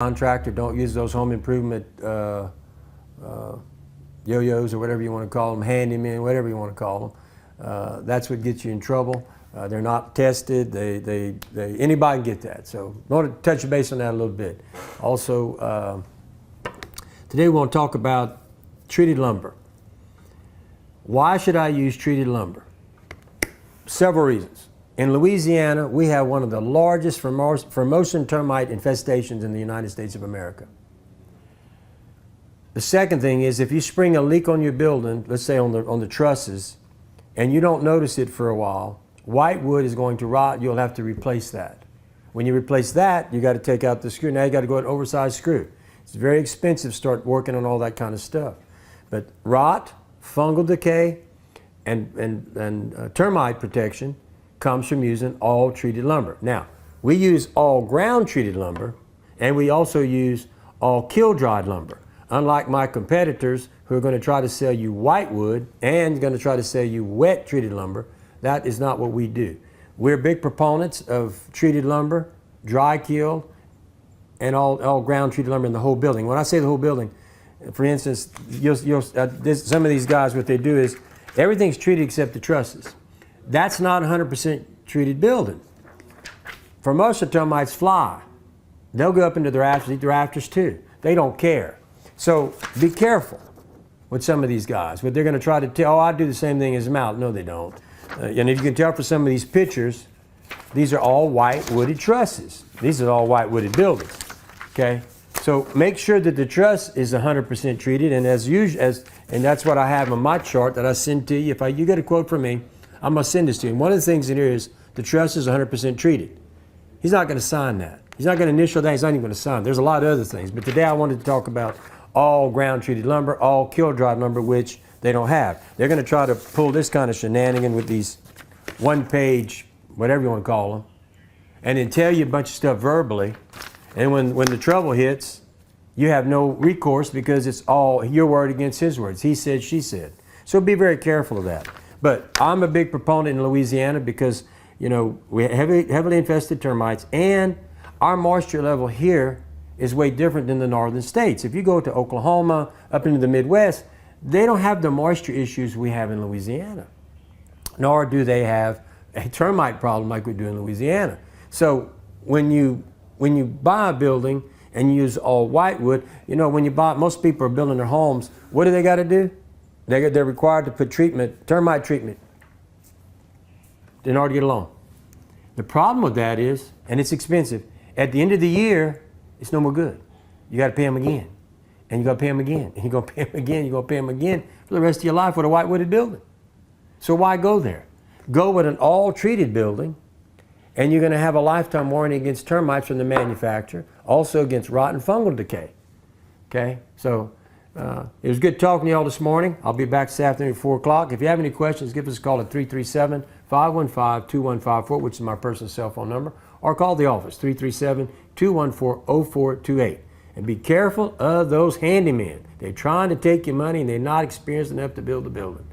contractor. Don't use those home improvement yo-yos or whatever you want to call them, handymen, whatever you want to call them. That's what gets you in trouble. They're not tested. Anybody can get that. So I want to touch base on that a little bit. Also, today we want to talk about treated lumber. Why should I use treated lumber? Several reasons. In Louisiana, we have one of the largest Formosan termite infestations in the United States of America. The second thing is, if you spring a leak on your building, let's say on the trusses, and you don't notice it for a while, white wood is going to rot. You'll have to replace that. When you replace that, you got to take out the screw. Now you got to go with an oversized screw. It's very expensive to start working on all that kind of stuff. But rot, fungal decay, and termite protection comes from using all treated lumber. Now, we use all ground treated lumber, and we also use all kill dried lumber. Unlike my competitors who are going to try to sell you white wood and going to try to sell you wet treated lumber, that is not what we do. We're big proponents of treated lumber, dry killed, and all ground treated lumber in the whole building. When I say the whole building, for instance, some of these guys, what they do is everything's treated except the trusses. That's not 100% treated building. Formosa termites fly. They'll go up into the rafters, eat the rafters too. They don't care. So be careful with some of these guys. But they're going to try to tell, oh, I do the same thing as Mallett. No, they don't. And if you can tell from some of these pictures, these are all white wooded trusses. These are all white wooded buildings. Okay? So make sure that the truss is 100% treated. And as usual, and that's what I have on my chart that I send to you. If you get a quote from me, I'm going to send this to you. And one of the things in here is the truss is 100% treated. He's not going to sign that. He's not going to initial that. He's not even going to sign it. There's a lot of other things. But today I wanted to talk about all ground treated lumber, all kill dried lumber, which they don't have. They're going to try to pull this kind of shenanigan with these one-page, whatever you want to call them, and then tell you a bunch of stuff verbally. And when the trouble hits, you have no recourse because it's all your word against his words. He said, she said. So be very careful of that. But I'm a big proponent in Louisiana because, you know, we have heavily infested termites, and our moisture level here is way different than the northern states. If you go to Oklahoma, up into the Midwest, they don't have the moisture issues we have in Louisiana, nor do they have a termite problem like we do in Louisiana. So when you buy a building and you use all white wood, you know, when you buy, most people are building their homes, what do they got to do? They're required to put termite treatment in order to get a loan. The problem with that is, and it's expensive, at the end of the year, it's no more good. You got to pay them again. And you got to pay them again. And you're going to pay them again. You're going to pay them again for the rest of your life with a white wooded building. So why go there? Go with an all treated building, and you're going to have a lifetime warranty against termites from the manufacturer, also against rot and fungal decay. Okay? So it was good talking to you all this morning. I'll be back this afternoon at 4 o'clock. If you have any questions, give us a call at 337-515-2154, which is my personal cell phone number, or call the office, 337-214-0428. And be careful of those handymen. They're trying to take your money, and they're not experienced enough to build a building.